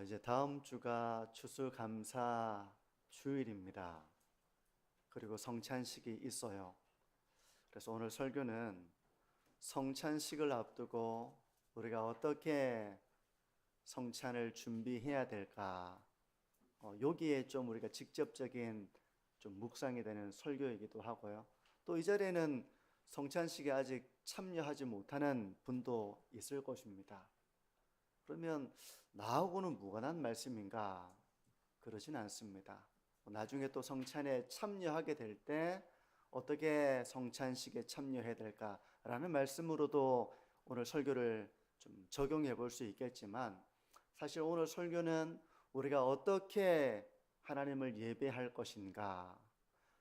이제 다음 주가 추수감사 주일입니다. 그리고 성찬식이 있어요. 그래서 오늘 설교는 성찬식을 앞두고 우리가 어떻게 성찬을 준비해야 될까, 여기에 좀 우리가 직접적인 좀 묵상이 되는 설교이기도 하고요. 또 이 자리에는 성찬식에 아직 참여하지 못하는 분도 있을 것입니다. 그러면 나하고는 무관한 말씀인가? 그러진 않습니다. 나중에 또 성찬에 참여하게 될 때 어떻게 성찬식에 참여해야 될까라는 말씀으로도 오늘 설교를 좀 적용해 볼 수 있겠지만, 사실 오늘 설교는 우리가 어떻게 하나님을 예배할 것인가,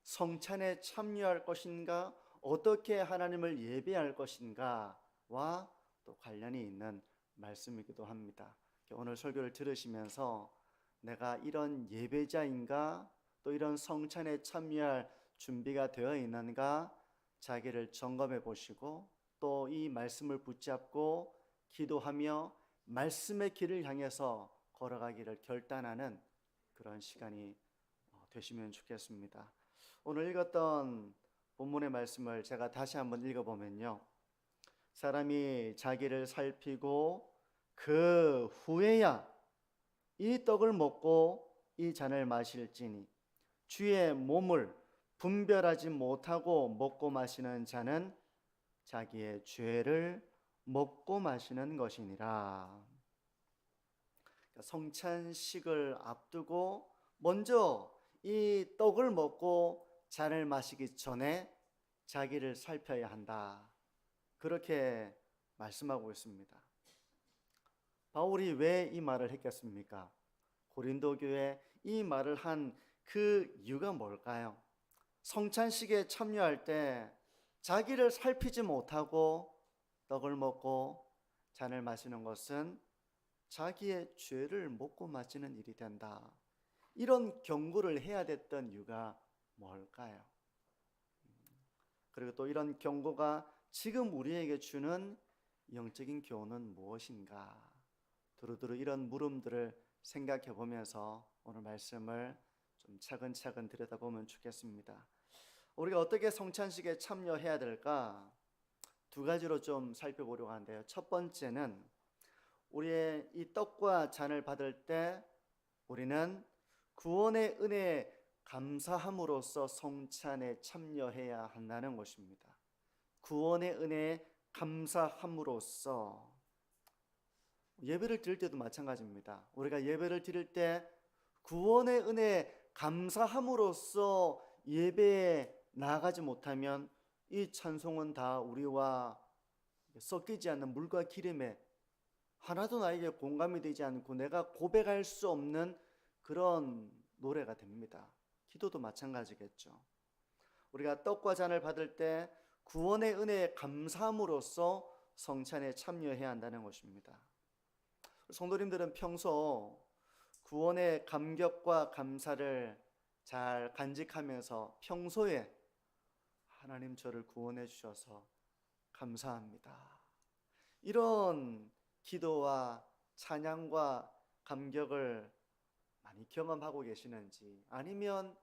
성찬에 참여할 것인가, 어떻게 하나님을 예배할 것인가와 또 관련이 있는 말씀이기도 합니다. 오늘 설교를 들으시면서 내가 이런 예배자인가, 또 이런 성찬에 참여할 준비가 되어 있는가 자기를 점검해 보시고, 또 이 말씀을 붙잡고 기도하며 말씀의 길을 향해서 걸어가기를 결단하는 그런 시간이 되시면 좋겠습니다. 오늘 읽었던 본문의 말씀을 제가 다시 한번 읽어보면요, 사람이 자기를 살피고 그 후에야 이 떡을 먹고 이 잔을 마실지니 주의 몸을 분별하지 못하고 먹고 마시는 자는 자기의 죄를 먹고 마시는 것이니라. 성찬식을 앞두고 먼저 이 떡을 먹고 잔을 마시기 전에 자기를 살펴야 한다, 그렇게 말씀하고 있습니다. 바울이 왜 이 말을 했겠습니까? 고린도 교회에 이 말을 한 그 이유가 뭘까요? 성찬식에 참여할 때 자기를 살피지 못하고 떡을 먹고 잔을 마시는 것은 자기의 죄를 먹고 마시는 일이 된다, 이런 경고를 해야 됐던 이유가 뭘까요? 그리고 또 이런 경고가 지금 우리에게 주는 영적인 교훈은 무엇인가? 두루두루 이런 물음들을 생각해 보면서 오늘 말씀을 좀 차근차근 들여다보면 좋겠습니다. 우리가 어떻게 성찬식에 참여해야 될까? 두 가지로 좀 살펴보려고 하는데요. 첫 번째는 우리의 이 떡과 잔을 받을 때 우리는 구원의 은혜에 감사함으로써 성찬에 참여해야 한다는 것입니다. 구원의 은혜에 감사함으로써. 예배를 드릴 때도 마찬가지입니다. 우리가 예배를 드릴 때 구원의 은혜에 감사함으로써 예배에 나아가지 못하면 이 찬송은 다 우리와 섞이지 않는 물과 기름에 하나도 나에게 공감이 되지 않고 내가 고백할 수 없는 그런 노래가 됩니다. 기도도 마찬가지겠죠. 우리가 떡과 잔을 받을 때 구원의 은혜에 감사함으로써 성찬에 참여해야 한다는 것입니다. 성도님들은 평소 구원의 감격과 감사를 잘 간직하면서 평소에 하나님 저를 구원해 주셔서 감사합니다, 이런 기도와 찬양과 감격을 많이 경험하고 계시는지, 아니면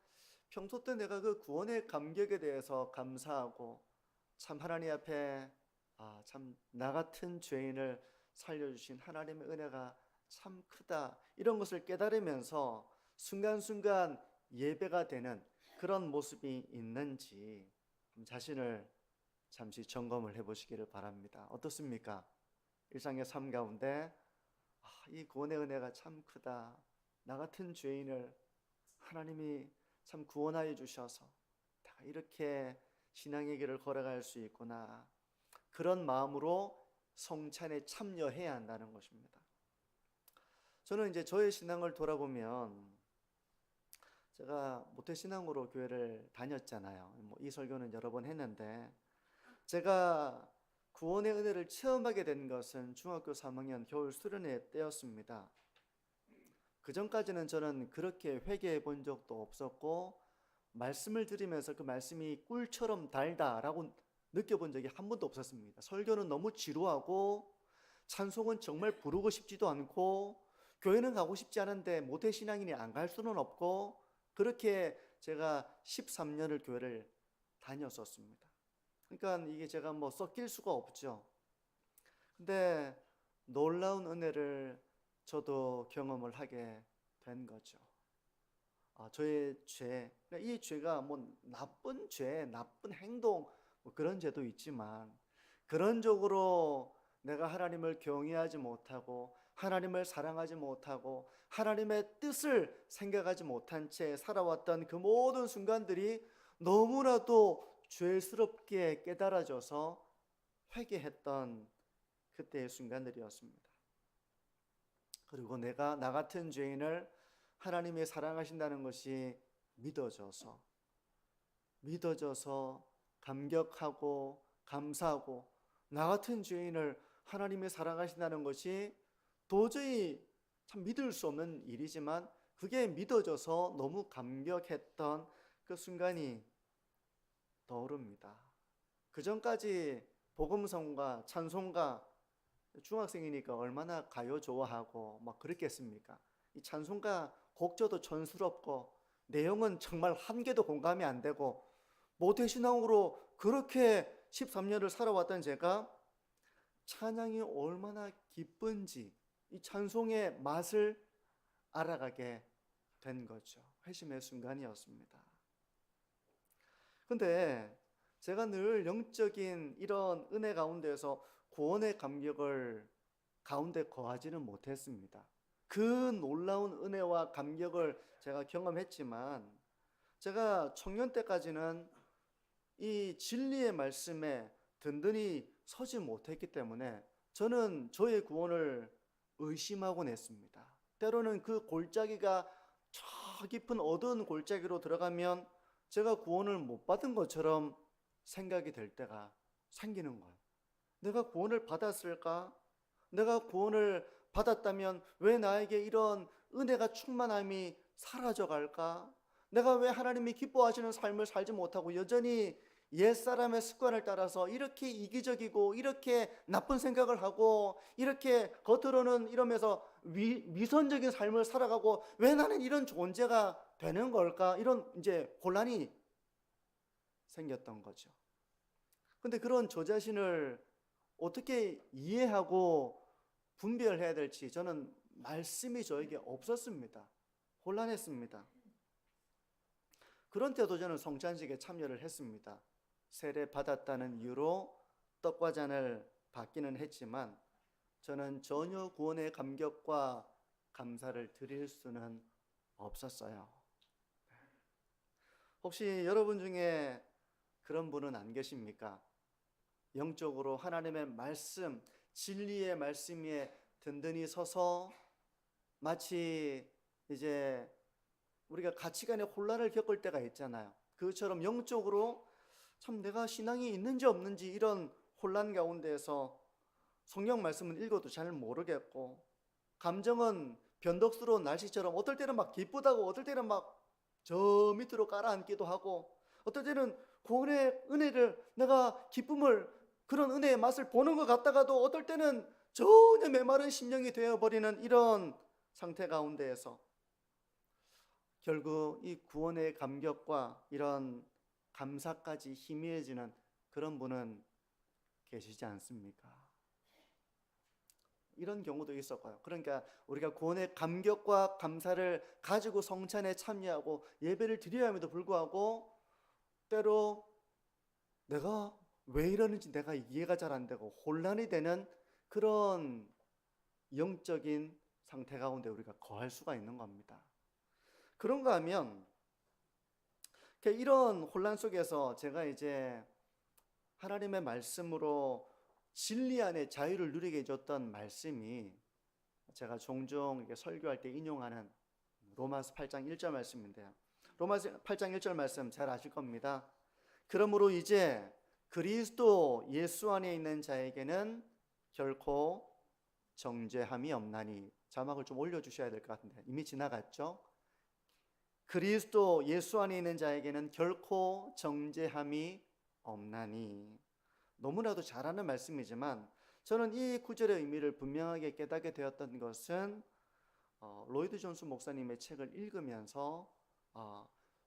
평소 때 내가 그 구원의 감격에 대해서 감사하고 참 하나님 앞에 참 나 같은 죄인을 살려주신 하나님의 은혜가 참 크다, 이런 것을 깨달으면서 순간순간 예배가 되는 그런 모습이 있는지 자신을 잠시 점검을 해보시기를 바랍니다. 어떻습니까? 일상의 삶 가운데 이 구원의 은혜가 참 크다, 나 같은 죄인을 하나님이 참 구원하여 주셔서 내가 이렇게 신앙의 길을 걸어갈 수 있구나, 그런 마음으로 성찬에 참여해야 한다는 것입니다. 저는 이제 저의 신앙을 돌아보면, 제가 모태신앙으로 교회를 다녔잖아요. 이 설교는 여러 번 했는데, 제가 구원의 은혜를 체험하게 된 것은 중학교 3학년 겨울 수련회 때였습니다. 그 전까지는 저는 그렇게 회개해 본 적도 없었고, 말씀을 들으면서 그 말씀이 꿀처럼 달다라고 느껴본 적이 한 번도 없었습니다. 설교는 너무 지루하고 찬송은 정말 부르고 싶지도 않고 교회는 가고 싶지 않은데 모태신앙인이 안 갈 수는 없고, 그렇게 제가 13년을 교회를 다녔었습니다. 그러니까 이게 제가 뭐 섞일 수가 없죠. 근데 놀라운 은혜를 저도 경험을 하게 된 거죠. 저의 죄, 이 죄가 뭐 나쁜 죄, 나쁜 행동, 뭐 그런 죄도 있지만, 그런적으로 내가 하나님을 경외하지 못하고 하나님을 사랑하지 못하고 하나님의 뜻을 생각하지 못한 채 살아왔던 그 모든 순간들이 너무나도 죄스럽게 깨달아져서 회개했던 그때의 순간들이었습니다. 그리고 내가 나 같은 죄인을 하나님이 사랑하신다는 것이 믿어져서 감격하고 감사하고, 나 같은 죄인을 하나님이 사랑하신다는 것이 도저히 참 믿을 수 없는 일이지만 그게 믿어져서 너무 감격했던 그 순간이 떠오릅니다. 그 전까지 복음성과 찬송가, 중학생이니까 얼마나 가요 좋아하고 막 그랬겠습니까? 이 찬송가 곡조도 촌스럽고 내용은 정말 한 개도 공감이 안 되고 모태신앙으로 그렇게 13년을 살아왔던 제가 찬양이 얼마나 기쁜지 이 찬송의 맛을 알아가게 된 거죠. 회심의 순간이었습니다. 근데 제가 늘 영적인 이런 은혜 가운데서 구원의 감격을 가운데 거하지는 못했습니다. 그 놀라운 은혜와 감격을 제가 경험했지만, 제가 청년 때까지는 이 진리의 말씀에 든든히 서지 못했기 때문에 저는 저의 구원을 의심하곤 했습니다. 때로는 그 골짜기가 저 깊은 어두운 골짜기로 들어가면 제가 구원을 못 받은 것처럼 생각이 될 때가 생기는 거예요. 내가 구원을 받았을까? 내가 구원을 받았다면 왜 나에게 이런 은혜가 충만함이 사라져 갈까? 내가 왜 하나님이 기뻐하시는 삶을 살지 못하고 여전히 옛사람의 습관을 따라서 이렇게 이기적이고 이렇게 나쁜 생각을 하고 이렇게 겉으로는 이러면서 위선적인 삶을 살아가고 왜 나는 이런 존재가 되는 걸까? 이런 이제 혼란이 생겼던 거죠. 근데 그런 저 자신을 어떻게 이해하고 분별해야 될지 저는 말씀이 저에게 없었습니다. 혼란했습니다. 그런 때도 저는 성찬식에 참여를 했습니다. 세례 받았다는 이유로 떡과 잔을 받기는 했지만 저는 전혀 구원의 감격과 감사를 드릴 수는 없었어요. 혹시 여러분 중에 그런 분은 안 계십니까? 영적으로 하나님의 말씀, 진리의 말씀 위에 든든히 서서 마치 이제 우리가 가치관의 혼란을 겪을 때가 있잖아요. 그것처럼 영적으로 참 내가 신앙이 있는지 없는지 이런 혼란 가운데에서 성경 말씀은 읽어도 잘 모르겠고, 감정은 변덕스러운 날씨처럼 어떨 때는 막 기쁘다고 어떨 때는 막 저 밑으로 깔아앉기도 하고, 어떨 때는 구원의 은혜를 내가 기쁨을 그런 은혜의 맛을 보는 것 같다가도 어떨 때는 전혀 메마른 심령이 되어버리는 이런 상태 가운데에서 결국 이 구원의 감격과 이런 감사까지 희미해지는 그런 분은 계시지 않습니까? 이런 경우도 있었고요. 그러니까 우리가 구원의 감격과 감사를 가지고 성찬에 참여하고 예배를 드려야 함에도 불구하고 때로 내가 왜 이러는지 내가 이해가 잘 안 되고 혼란이 되는 그런 영적인 상태 가운데 우리가 거할 수가 있는 겁니다. 그런가 하면 이런 혼란 속에서 제가 이제 하나님의 말씀으로 진리 안에 자유를 누리게 해줬던 말씀이 제가 종종 이렇게 설교할 때 인용하는 로마서 8장 1절 말씀인데요. 로마서 8장 1절 말씀 잘 아실 겁니다. 그러므로 이제 그리스도 예수 안에 있는 자에게는 결코 정죄함이 없나니. 자막을 좀 올려주셔야 될 것 같은데 이미 지나갔죠. 그리스도 예수 안에 있는 자에게는 결코 정죄함이 없나니. 너무나도 잘 아는 말씀이지만 저는 이 구절의 의미를 분명하게 깨닫게 되었던 것은 로이드 존스 목사님의 책을 읽으면서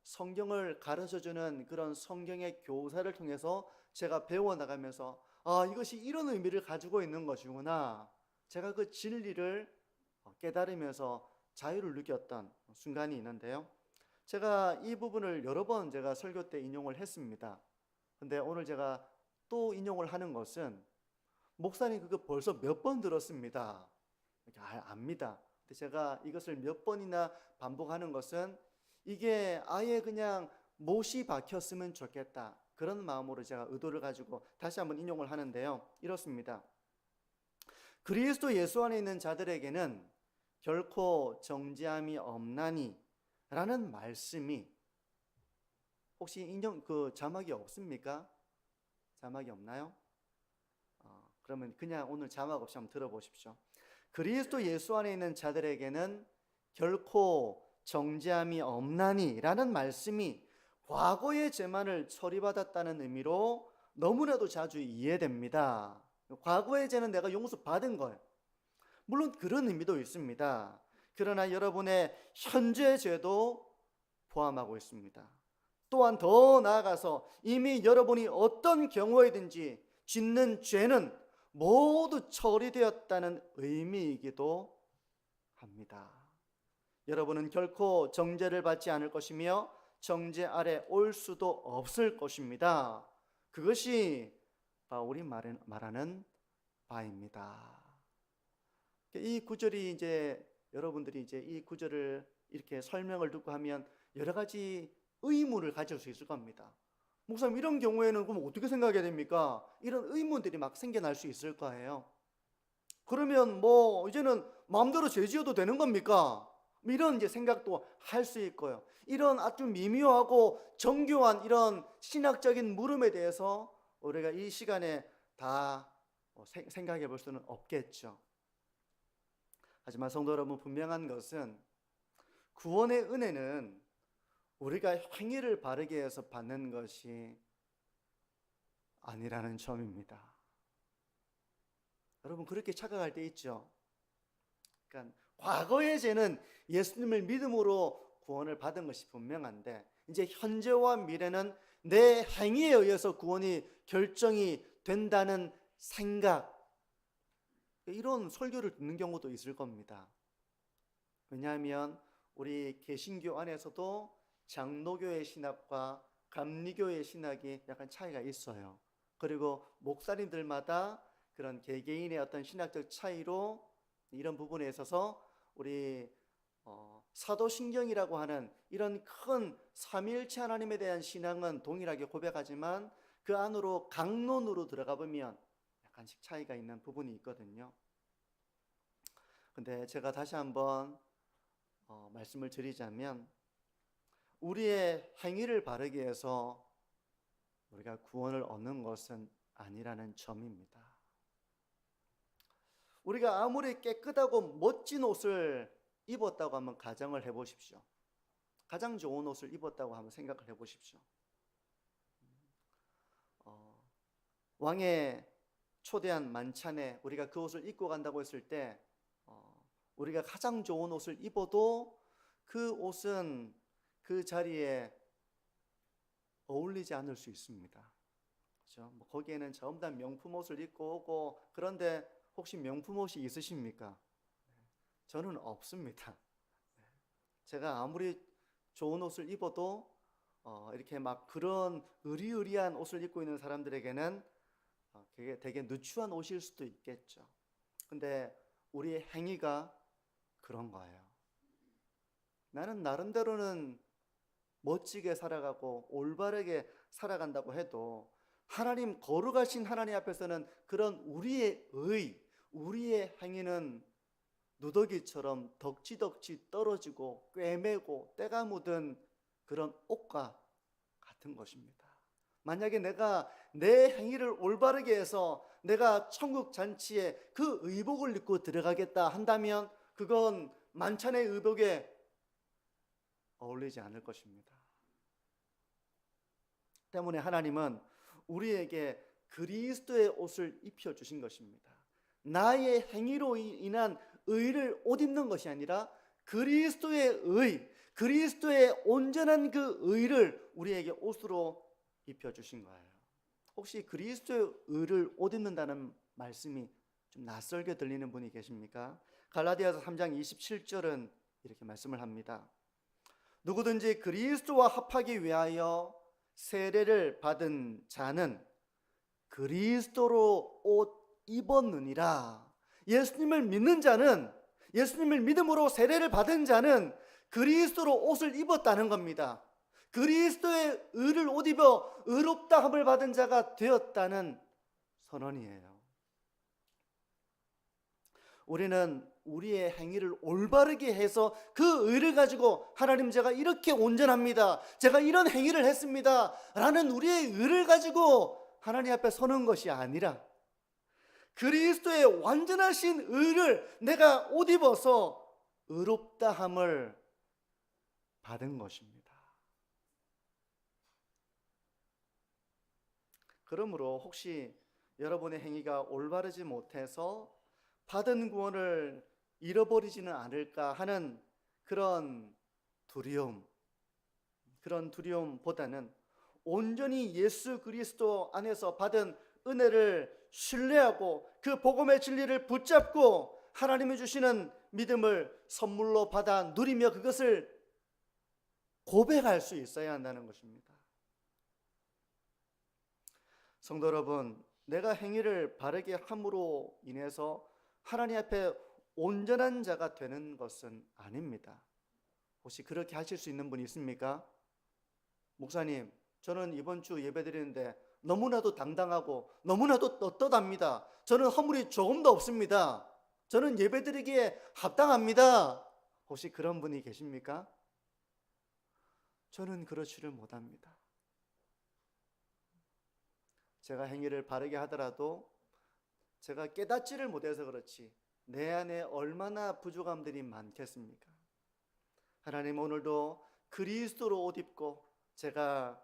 성경을 가르쳐주는 그런 성경의 교사를 통해서 제가 배워나가면서 이것이 이런 의미를 가지고 있는 것이구나, 제가 그 진리를 깨달으면서 자유를 느꼈던 순간이 있는데요. 제가 이 부분을 여러 번 제가 설교 때 인용을 했습니다. 근데 오늘 제가 또 인용을 하는 것은, 목사님 그거 벌써 몇 번 들었습니다, 이렇게 압니다. 근데 제가 이것을 몇 번이나 반복하는 것은 이게 아예 그냥 못이 박혔으면 좋겠다, 그런 마음으로 제가 의도를 가지고 다시 한번 인용을 하는데요. 이렇습니다. 그리스도 예수 안에 있는 자들에게는 결코 정죄함이 없나니 라는 말씀이, 혹시 인용 자막이 없습니까? 자막이 없나요? 그러면 그냥 오늘 자막 없이 한번 들어보십시오. 그리스도 예수 안에 있는 자들에게는 결코 정죄함이 없나니 라는 말씀이 과거의 죄만을 처리받았다는 의미로 너무나도 자주 이해됩니다. 과거의 죄는 내가 용서받은 거예요. 물론 그런 의미도 있습니다. 그러나 여러분의 현재 죄도 포함하고 있습니다. 또한 더 나아가서 이미 여러분이 어떤 경우에든지 짓는 죄는 모두 처리되었다는 의미이기도 합니다. 여러분은 결코 정죄를 받지 않을 것이며 정죄 아래 올 수도 없을 것입니다. 그것이 바울이 말하는 바입니다. 이 구절이 이제 여러분들이 이제 이 구절을 이렇게 설명을 듣고 하면 여러 가지 의문을 가질 수 있을 겁니다. 목사님, 이런 경우에는 그럼 어떻게 생각해야 됩니까? 이런 의문들이 막 생겨날 수 있을 거예요. 그러면 이제는 마음대로 죄 지어도 되는 겁니까? 이런 이제 생각도 할 수 있고요. 이런 아주 미묘하고 정교한 이런 신학적인 물음에 대해서 우리가 이 시간에 다 생각해 볼 수는 없겠죠. 하지만 성도 여러분, 분명한 것은 구원의 은혜는 우리가 행위를 바르게 해서 받는 것이 아니라는 점입니다. 여러분, 그렇게 착각할 때 있죠. 그러니까 과거의 죄는 예수님을 믿음으로 구원을 받은 것이 분명한데, 이제 현재와 미래는 내 행위에 의해서 구원이 결정이 된다는 생각, 이런 설교를 듣는 경우도 있을 겁니다. 왜냐하면 우리 개신교 안에서도 장로교의 신학과 감리교의 신학이 약간 차이가 있어요. 그리고 목사님들마다 그런 개개인의 어떤 신학적 차이로 이런 부분에 있어서 우리 사도신경이라고 하는 이런 큰 삼위일체 하나님에 대한 신앙은 동일하게 고백하지만 그 안으로 강론으로 들어가 보면 약간씩 차이가 있는 부분이 있거든요. 근데 제가 다시 한번 말씀을 드리자면, 우리의 행위를 바르게 해서 우리가 구원을 얻는 것은 아니라는 점입니다. 우리가 아무리 깨끗하고 멋진 옷을 입었다고 한번 가정을 해보십시오. 가장 좋은 옷을 입었다고 한번 생각을 해보십시오. 왕의 초대한 만찬에 우리가 그 옷을 입고 간다고 했을 때 우리가 가장 좋은 옷을 입어도 그 옷은 그 자리에 어울리지 않을 수 있습니다. 그렇죠? 거기에는 전부 다 명품 옷을 입고 오고, 그런데 혹시 명품 옷이 있으십니까? 저는 없습니다. 제가 아무리 좋은 옷을 입어도 이렇게 막 그런 으리으리한 옷을 입고 있는 사람들에게는 그게 되게 누추한 옷일 수도 있겠죠. 근데 우리의 행위가 그런 거예요. 나는 나름대로는 멋지게 살아가고 올바르게 살아간다고 해도 하나님, 거룩하신 하나님 앞에서는 그런 우리의 우리의 행위는 누더기처럼 덕지덕지 떨어지고 꿰매고 때가 묻은 그런 옷과 같은 것입니다. 만약에 내가 내 행위를 올바르게 해서 내가 천국 잔치에 그 의복을 입고 들어가겠다 한다면 그건 만찬의 의복에 어울리지 않을 것입니다. 때문에 하나님은 우리에게 그리스도의 옷을 입혀주신 것입니다. 나의 행위로 인한 의를 옷 입는 것이 아니라 그리스도의 의, 그리스도의 온전한 그 의를 우리에게 옷으로 입혀주신 거예요. 혹시 그리스도의 의를 옷 입는다는 말씀이 좀 낯설게 들리는 분이 계십니까? 갈라디아서 3장 27절은 이렇게 말씀을 합니다. 누구든지 그리스도와 합하기 위하여 세례를 받은 자는 그리스도로 옷 입었느니라. 예수님을 믿는 자는, 예수님을 믿음으로 세례를 받은 자는 그리스도로 옷을 입었다는 겁니다. 그리스도의 의를 옷 입어 의롭다함을 받은 자가 되었다는 선언이에요. 우리는 우리의 행위를 올바르게 해서 그 의를 가지고 하나님, 제가 이렇게 온전합니다, 제가 이런 행위를 했습니다 라는 우리의 의를 가지고 하나님 앞에 서는 것이 아니라 그리스도의 완전하신 의를 내가 옷 입어서 의롭다함을 받은 것입니다. 그러므로 혹시 여러분의 행위가 올바르지 못해서 받은 구원을 잃어버리지는 않을까 하는 그런 두려움보다는 온전히 예수 그리스도 안에서 받은 은혜를 신뢰하고 그 복음의 진리를 붙잡고 하나님이 주시는 믿음을 선물로 받아 누리며 그것을 고백할 수 있어야 한다는 것입니다. 성도 여러분, 내가 행위를 바르게 함으로 인해서 하나님 앞에 온전한 자가 되는 것은 아닙니다. 혹시 그렇게 하실 수 있는 분이 있습니까? 목사님, 저는 이번 주 예배 드리는데 너무나도 당당하고 너무나도 떳떳합니다. 저는 허물이 조금도 없습니다. 저는 예배 드리기에 합당합니다. 혹시 그런 분이 계십니까? 저는 그렇지를 못합니다. 제가 행위를 바르게 하더라도 제가 깨닫지를 못해서 그렇지 내 안에 얼마나 부족함들이 많겠습니까? 하나님, 오늘도 그리스도로 옷 입고 제가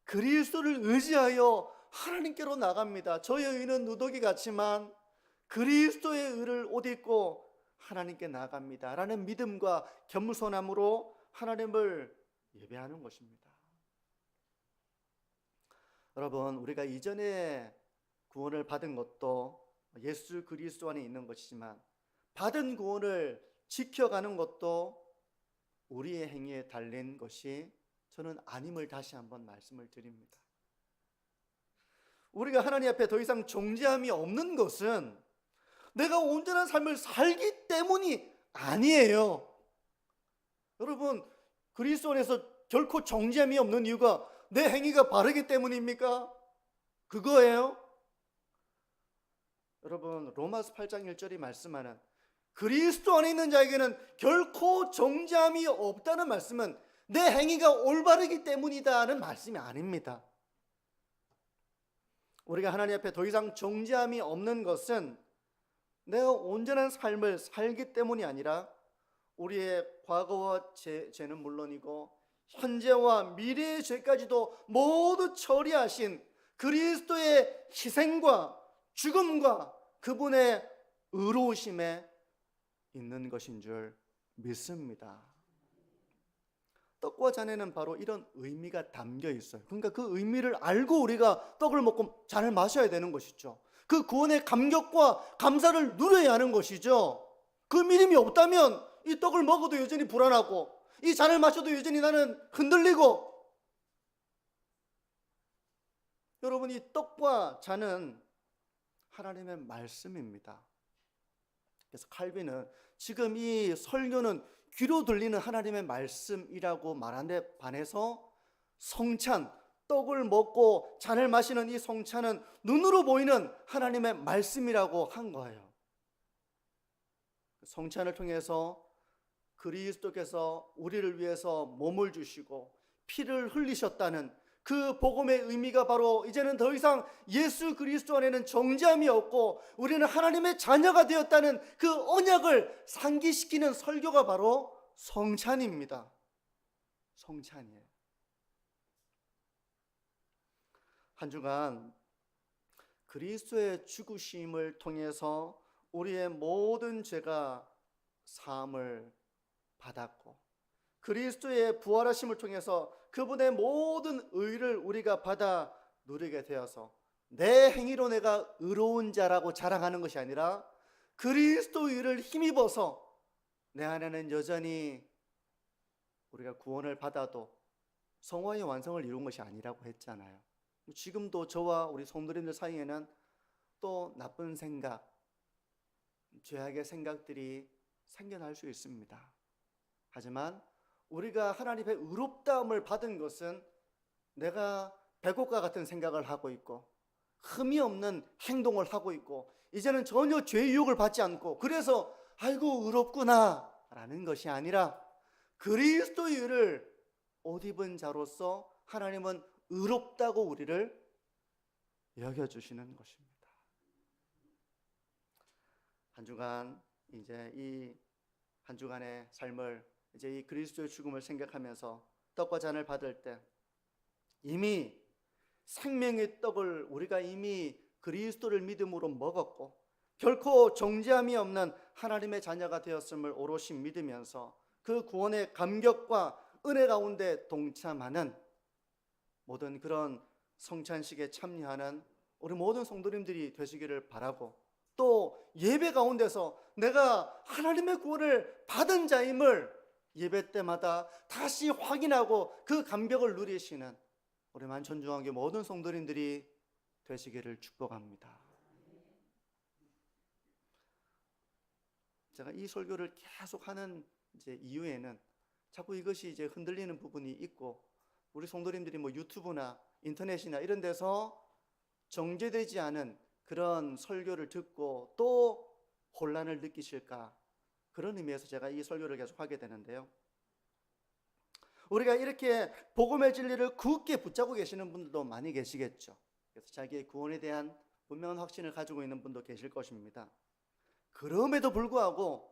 그리스도를 의지하여 하나님께로 나갑니다. 저의 의는 누더기 같지만 그리스도의 의를 옷 입고 하나님께 나갑니다 라는 믿음과 겸손함으로 하나님을 예배하는 것입니다. 여러분, 우리가 이전에 구원을 받은 것도 예수 그리스도 안에 있는 것이지만 받은 구원을 지켜가는 것도 우리의 행위에 달린 것이 저는 아님을 다시 한번 말씀을 드립니다. 우리가 하나님 앞에 더 이상 정죄함이 없는 것은 내가 온전한 삶을 살기 때문이 아니에요. 여러분, 그리스도 안에서 결코 정죄함이 없는 이유가 내 행위가 바르기 때문입니까? 그거예요? 여러분, 로마서 8장 1절이 말씀하는 그리스도 안에 있는 자에게는 결코 정죄함이 없다는 말씀은 내 행위가 올바르기 때문이다는 말씀이 아닙니다. 우리가 하나님 앞에 더 이상 정죄함이 없는 것은 내가 온전한 삶을 살기 때문이 아니라 우리의 과거와 죄는 물론이고 현재와 미래의 죄까지도 모두 처리하신 그리스도의 희생과 죽음과 그분의 의로우심에 있는 것인 줄 믿습니다. 떡과 잔에는 바로 이런 의미가 담겨 있어요. 그러니까 그 의미를 알고 우리가 떡을 먹고 잔을 마셔야 되는 것이죠. 그 구원의 감격과 감사를 누려야 하는 것이죠. 그 믿음이 없다면 이 떡을 먹어도 여전히 불안하고 이 잔을 마셔도 여전히 나는 흔들리고. 여러분, 이 떡과 잔은 하나님의 말씀입니다. 그래서 칼빈은 지금 이 설교는 귀로 들리는 하나님의 말씀이라고 말하는데 반해서 성찬, 떡을 먹고 잔을 마시는 이 성찬은 눈으로 보이는 하나님의 말씀이라고 한 거예요. 성찬을 통해서 그리스도께서 우리를 위해서 몸을 주시고 피를 흘리셨다는 그 복음의 의미가 바로 이제는 더 이상 예수 그리스도 안에는 정죄함이 없고 우리는 하나님의 자녀가 되었다는 그 언약을 상기시키는 설교가 바로 성찬입니다. 성찬이에요. 한 주간 그리스도의 죽으심을 통해서 우리의 모든 죄가 사함을 받았고 그리스도의 부활하심을 통해서 그분의 모든 의를 우리가 받아 누리게 되어서 내 행위로 내가 의로운 자라고 자랑하는 것이 아니라 그리스도의 의를 힘입어서 내 안에는 여전히 우리가 구원을 받아도 성화의 완성을 이룬 것이 아니라고 했잖아요. 지금도 저와 우리 성도님들 사이에는 또 나쁜 생각, 죄악의 생각들이 생겨날 수 있습니다. 하지만 우리가 하나님의 의롭다함을 받은 것은 내가 백옥과 같은 생각을 하고 있고 흠이 없는 행동을 하고 있고 이제는 전혀 죄의 유혹을 받지 않고 그래서 아이고 의롭구나 라는 것이 아니라 그리스도의 의를 옷 입은 자로서 하나님은 의롭다고 우리를 여겨주시는 것입니다. 한 주간 이제 이 한 주간의 삶을 이제 이 그리스도의 죽음을 생각하면서 떡과 잔을 받을 때 이미 생명의 떡을 우리가 이미 그리스도를 믿음으로 먹었고 결코 정죄함이 없는 하나님의 자녀가 되었음을 오롯이 믿으면서 그 구원의 감격과 은혜 가운데 동참하는 모든 그런 성찬식에 참여하는 우리 모든 성도님들이 되시기를 바라고 또 예배 가운데서 내가 하나님의 구원을 받은 자임을 예배 때마다 다시 확인하고 그 감격을 누리시는 우리 만천중앙교 모든 성도님들이 되시기를 축복합니다. 제가 이 설교를 계속 하는 이제 이유에는 자꾸 이것이 이제 흔들리는 부분이 있고 우리 성도님들이 뭐 유튜브나 인터넷이나 이런 데서 정제되지 않은 그런 설교를 듣고 또 혼란을 느끼실까 그런 의미에서 제가 이 설교를 계속 하게 되는데요. 우리가 이렇게 복음의 진리를 굳게 붙잡고 계시는 분들도 많이 계시겠죠. 그래서 자기의 구원에 대한 분명한 확신을 가지고 있는 분도 계실 것입니다. 그럼에도 불구하고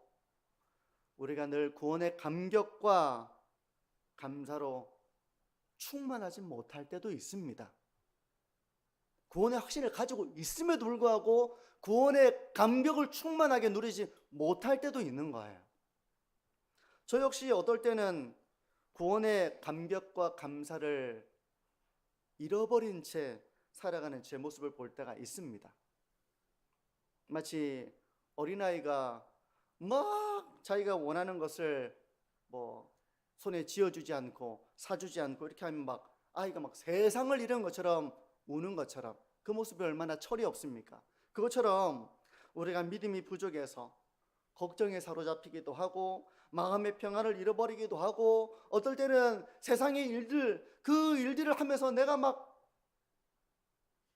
우리가 늘 구원의 감격과 감사로 충만하지 못할 때도 있습니다. 구원의 확신을 가지고 있음에도 불구하고 구원의 감격을 충만하게 누리지 못할 때도 있는 거예요. 저 역시 어떨 때는 구원의 감격과 감사를 잃어버린 채 살아가는 제 모습을 볼 때가 있습니다. 마치 어린아이가 막 자기가 원하는 것을 뭐 손에 쥐어주지 않고 사주지 않고 이렇게 하면 막 아이가 막 세상을 잃은 것처럼 우는 것처럼 그 모습이 얼마나 철이 없습니까? 그것처럼 우리가 믿음이 부족해서 걱정에 사로잡히기도 하고 마음의 평안을 잃어버리기도 하고 어떨 때는 세상의 일들 그 일들을 하면서 내가 막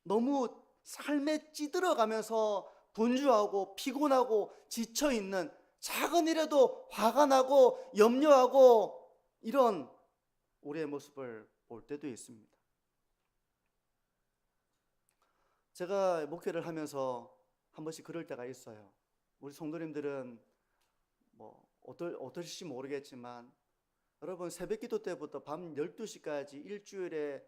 너무 삶에 찌들어가면서 분주하고 피곤하고 지쳐있는 작은 일에도 화가 나고 염려하고 이런 우리의 모습을 볼 때도 있습니다. 제가 목회를 하면서 한 번씩 그럴 때가 있어요. 우리 성도님들은 뭐 어떨지 모르겠지만 여러분 새벽 기도 때부터 밤 12시까지 일주일에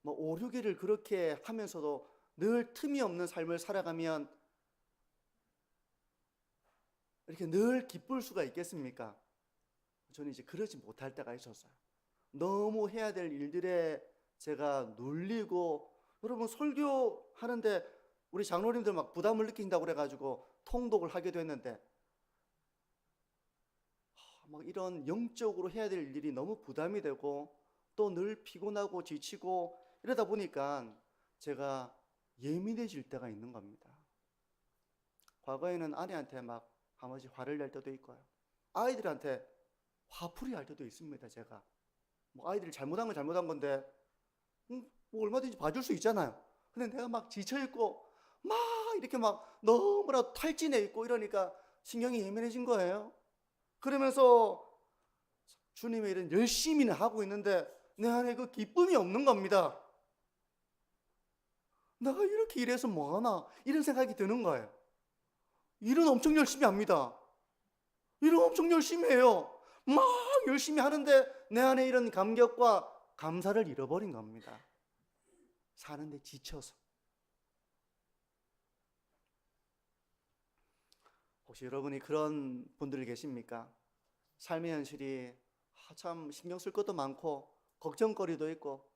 뭐 5, 6일을 그렇게 하면서도 늘 틈이 없는 삶을 살아가면 이렇게 늘 기쁠 수가 있겠습니까? 저는 이제 그러지 못할 때가 있었어요. 너무 해야 될 일들에 제가 눌리고 여러분 설교하는데 우리 장로님들 막 부담을 느낀다고 그래가지고 통독을 하게 됐는데 막 이런 영적으로 해야 될 일이 너무 부담이 되고 또 늘 피곤하고 지치고 이러다 보니까 제가 예민해질 때가 있는 겁니다. 과거에는 아내한테 막 한 번씩 화를 낼 때도 있고요. 아이들한테 화풀이 할 때도 있습니다. 제가 뭐 아이들이 잘못한 건 잘못한 건데 뭐 얼마든지 봐줄 수 있잖아요. 근데 내가 막 지쳐있고 막 이렇게 막 너무나 탈진해 있고 이러니까 신경이 예민해진 거예요. 그러면서 주님의 일은 열심히는 하고 있는데 내 안에 그 기쁨이 없는 겁니다. 내가 이렇게 일해서 뭐하나 이런 생각이 드는 거예요. 일은 엄청 열심히 합니다. 일은 엄청 열심히 해요. 막 열심히 하는데 내 안에 이런 감격과 감사를 잃어버린 겁니다. 사는데 지쳐서. 혹시 여러분이 그런 분들 계십니까? 삶의 현실이 참 신경 쓸 것도 많고 걱정거리도 있고,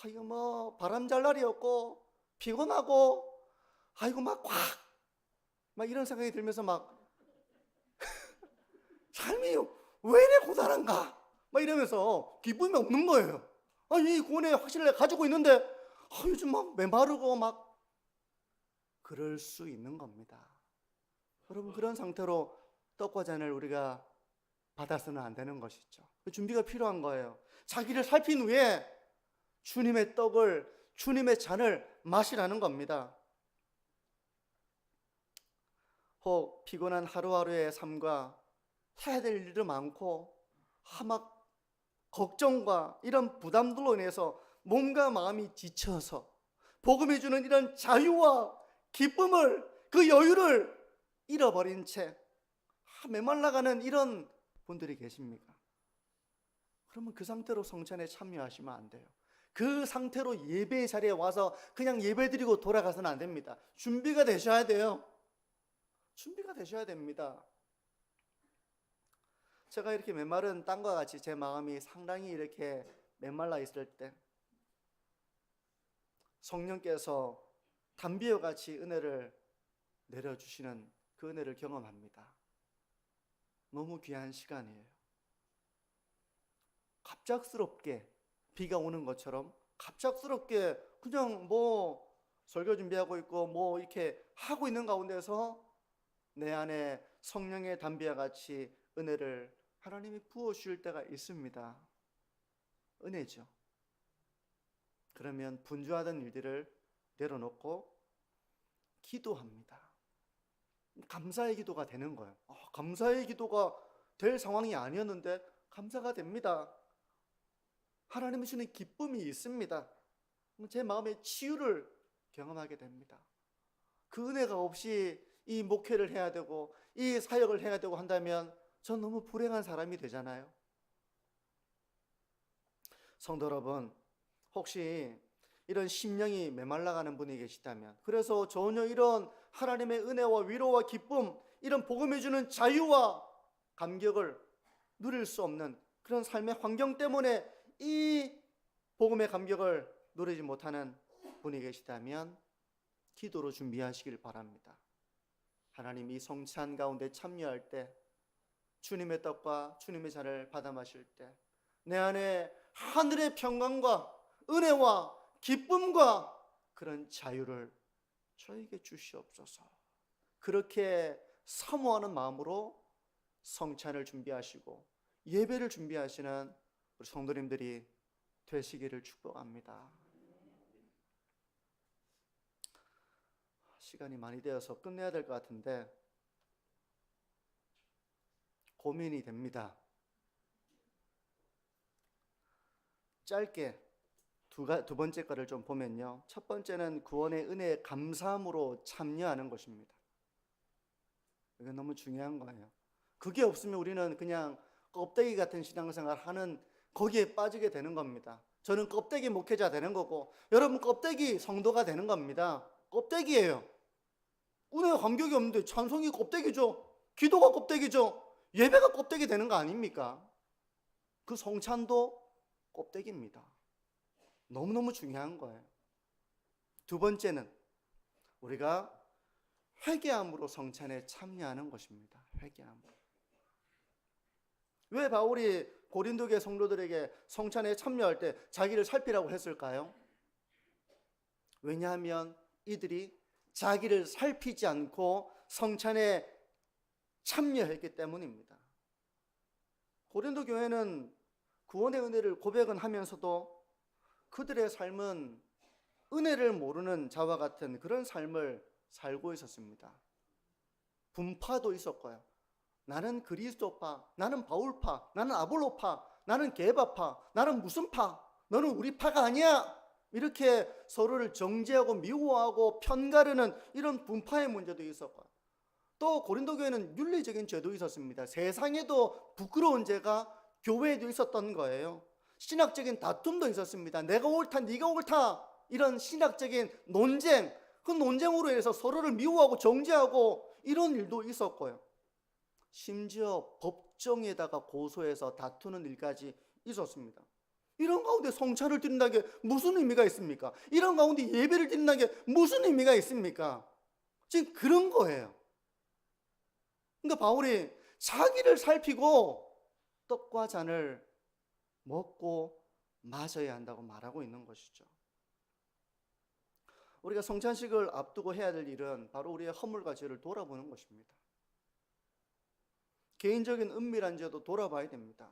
이거 뭐 바람 잘 날이었고 피곤하고, 이거 막 이런 생각이 들면서 삶이 왜 이래 고단한가 막 이러면서 기쁨이 없는 거예요. 이 구원의 확신을 가지고 있는데 요즘 막 메마르고 막 그럴 수 있는 겁니다. 여러분, 그런 상태로 떡과 잔을 우리가 받아서는 안 되는 것이죠. 준비가 필요한 거예요. 자기를 살핀 후에 주님의 떡을, 주님의 잔을 마시라는 겁니다. 혹 피곤한 하루하루의 삶과 해야 될 일도 많고 막 걱정과 이런 부담들로 인해서 몸과 마음이 지쳐서 복음이 주는 이런 자유와 기쁨을, 그 여유를 잃어버린 채 메말라가는 이런 분들이 계십니까? 그러면 그 상태로 성찬에 참여하시면 안 돼요. 그 상태로 예배의 자리에 와서 그냥 예배드리고 돌아가서는 안 됩니다. 준비가 되셔야 돼요. 준비가 되셔야 됩니다. 제가 이렇게 메마른 땅과 같이 제 마음이 상당히 이렇게 메말라 있을 때 성령께서 담비와 같이 은혜를 내려주시는 그 은혜를 경험합니다. 너무 귀한 시간이에요. 갑작스럽게 비가 오는 것처럼 갑작스럽게 그냥 설교 준비하고 있고 이렇게 하고 있는 가운데서 내 안에 성령의 담비와 같이 은혜를 하나님이 부어주실 때가 있습니다. 은혜죠. 그러면 분주하던 일들을 내려놓고 기도합니다. 감사의 기도가 되는 거예요. 감사의 기도가 될 상황이 아니었는데 감사가 됩니다. 하나님이 주는 기쁨이 있습니다. 제 마음의 치유를 경험하게 됩니다. 그 은혜가 없이 이 목회를 해야 되고 이 사역을 해야 되고 한다면 전 너무 불행한 사람이 되잖아요. 성도 여러분, 혹시 이런 심령이 메말라가는 분이 계시다면, 그래서 전혀 이런 하나님의 은혜와 위로와 기쁨, 이런 복음이 주는 자유와 감격을 누릴 수 없는 그런 삶의 환경 때문에 이 복음의 감격을 누리지 못하는 분이 계시다면 기도로 준비하시길 바랍니다. 하나님, 이 성찬 가운데 참여할 때, 주님의 떡과 주님의 잔을 받아 마실 때 내 안에 하늘의 평강과 은혜와 기쁨과 그런 자유를 저에게 주시옵소서. 그렇게 사모하는 마음으로 성찬을 준비하시고 예배를 준비하시는 우리 성도님들이 되시기를 축복합니다. 시간이 많이 되어서 끝내야 될 것 같은데 고민이 됩니다. 짧게 두 번째 거를 좀 보면요, 첫 번째는 구원의 은혜에 감사함으로 참여하는 것입니다. 이게 너무 중요한 거예요. 그게 없으면 우리는 그냥 껍데기 같은 신앙생활 하는, 거기에 빠지게 되는 겁니다. 저는 껍데기 목회자 되는 거고 여러분 껍데기 성도가 되는 겁니다. 껍데기예요. 은혜와 감격이 없는데 찬송이 껍데기죠. 기도가 껍데기죠. 예배가 껍데기 되는 거 아닙니까? 그 성찬도 껍데기입니다. 너무너무 중요한 거예요. 두 번째는 우리가 회개함으로 성찬에 참여하는 것입니다. 회개함으로. 왜 바울이 고린도교회 성도들에게 성찬에 참여할 때 자기를 살피라고 했을까요? 왜냐하면 이들이 자기를 살피지 않고 성찬에 참여했기 때문입니다. 고린도 교회는 구원의 은혜를 고백은 하면서도 그들의 삶은 은혜를 모르는 자와 같은 그런 삶을 살고 있었습니다. 분파도 있었고요. 나는 그리스도파, 나는 바울파, 나는 아볼로파, 나는 게바파, 나는 무슨 파, 너는 우리 파가 아니야. 이렇게 서로를 정죄하고 미워하고 편가르는 이런 분파의 문제도 있었고요. 또 고린도 교회는 윤리적인 죄도 있었습니다. 세상에도 부끄러운 죄가 교회에도 있었던 거예요. 신학적인 다툼도 있었습니다. 내가 옳다, 네가 옳다, 이런 신학적인 논쟁, 그 논쟁으로 인해서 서로를 미워하고 정죄하고 이런 일도 있었고요. 심지어 법정에다가 고소해서 다투는 일까지 있었습니다. 이런 가운데 성찬을 드린다는 게 무슨 의미가 있습니까? 이런 가운데 예배를 드린다는 게 무슨 의미가 있습니까? 지금 그런 거예요. 그러니까 바울이 자기를 살피고 떡과 잔을 먹고 마셔야 한다고 말하고 있는 것이죠. 우리가 성찬식을 앞두고 해야 될 일은 바로 우리의 허물과 죄를 돌아보는 것입니다. 개인적인 은밀한 죄도 돌아봐야 됩니다.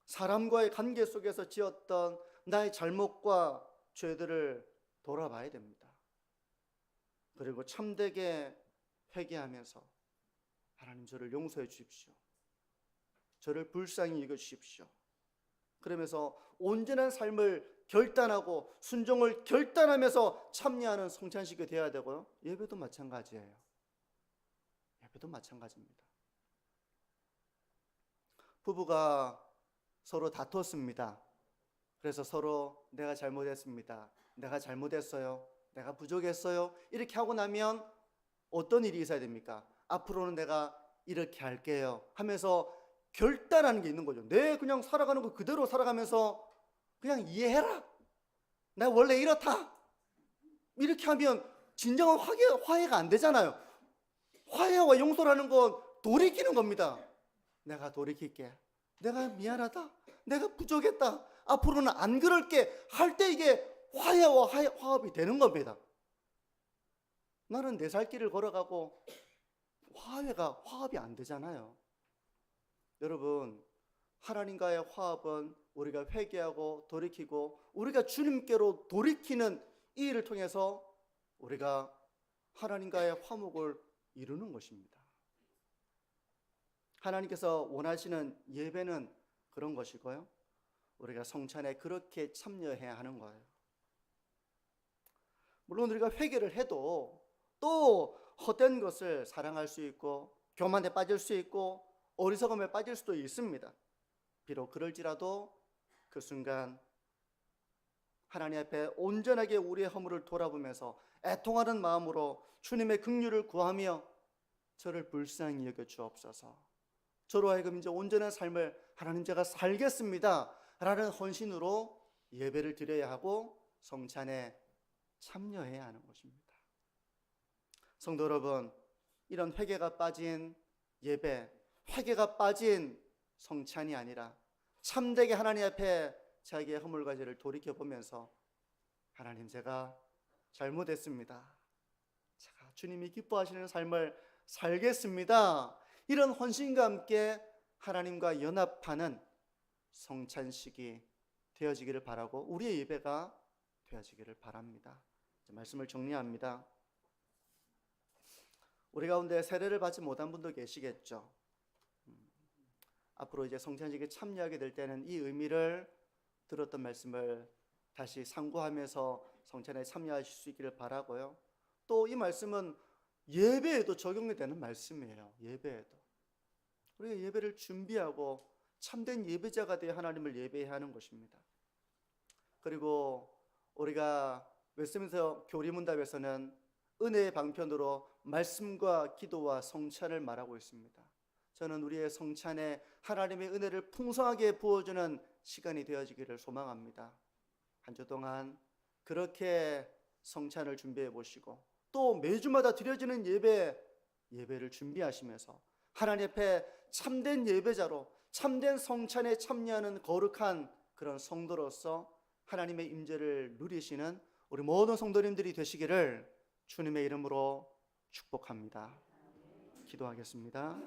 사람과의 관계 속에서 지었던 나의 잘못과 죄들을 돌아봐야 됩니다. 그리고 참되게 회개하면서 하나님, 저를 용서해 주십시오. 저를 불쌍히 여겨 주십시오. 그러면서 온전한 삶을 결단하고 순종을 결단하면서 참여하는 성찬식이 되어야 되고요. 예배도 마찬가지예요. 예배도 마찬가지입니다. 부부가 서로 다퉜습니다. 그래서 서로 내가 잘못했습니다. 내가 잘못했어요. 내가 부족했어요. 이렇게 하고 나면 어떤 일이 있어야 됩니까? 앞으로는 내가 이렇게 할게요 하면서 결단하는 게 있는 거죠. 내 그냥 살아가는 거 그대로 살아가면서 그냥 이해해라. 나 원래 이렇다. 이렇게 하면 진정한 화해가 안 되잖아요. 화해와 용서라는 건 돌이키는 겁니다. 내가 돌이킬게. 내가 미안하다. 내가 부족했다. 앞으로는 안 그럴게 할 때 이게 화해와 화합이 되는 겁니다. 나는 내 살 길을 걸어가고 화합이 안 되잖아요. 여러분, 하나님과의 화합은 우리가 회개하고 돌이키고 우리가 주님께로 돌이키는 이 일을 통해서 우리가 하나님과의 화목을 이루는 것입니다. 하나님께서 원하시는 예배는 그런 것이고요. 우리가 성찬에 그렇게 참여해야 하는 거예요. 물론 우리가 회개를 해도 또 헛된 것을 사랑할 수 있고 교만에 빠질 수 있고 어리석음에 빠질 수도 있습니다. 비록 그럴지라도 그 순간 하나님 앞에 온전하게 우리의 허물을 돌아보면서 애통하는 마음으로 주님의 긍휼을 구하며 저를 불쌍히 여겨 주옵소서. 저로 하여금 이제 온전한 삶을 하나님, 제가 살겠습니다 라는 헌신으로 예배를 드려야 하고 성찬에 참여해야 하는 것입니다. 성도 여러분, 이런 회개가 빠진 예배, 회개가 빠진 성찬이 아니라 참되게 하나님 앞에 자기의 허물과 죄를 돌이켜보면서 하나님, 제가 잘못했습니다. 제가 주님이 기뻐하시는 삶을 살겠습니다. 이런 헌신과 함께 하나님과 연합하는 성찬식이 되어지기를 바라고 우리의 예배가 되어지기를 바랍니다. 말씀을 정리합니다. 우리 가운데 세례를 받지 못한 분도 계시겠죠. 앞으로 이제 성찬식에 참여하게 될 때는 이 의미를 들었던 말씀을 다시 상고하면서 성찬에 참여하실 수 있기를 바라고요. 또 이 말씀은 예배에도 적용이 되는 말씀이에요. 예배에도 우리가 예배를 준비하고 참된 예배자가 되어 하나님을 예배해야 하는 것입니다. 그리고 우리가 웨스트민스터 교리문답에서는 은혜의 방편으로 말씀과 기도와 성찬을 말하고 있습니다. 저는 우리의 성찬에 하나님의 은혜를 풍성하게 부어주는 시간이 되어지기를 소망합니다. 한 주 동안 그렇게 성찬을 준비해 보시고 또 매주마다 드려지는 예배를 준비하시면서 하나님 앞에 참된 예배자로 참된 성찬에 참여하는 거룩한 그런 성도로서 하나님의 임재를 누리시는 우리 모든 성도님들이 되시기를 주님의 이름으로 축복합니다. 기도하겠습니다.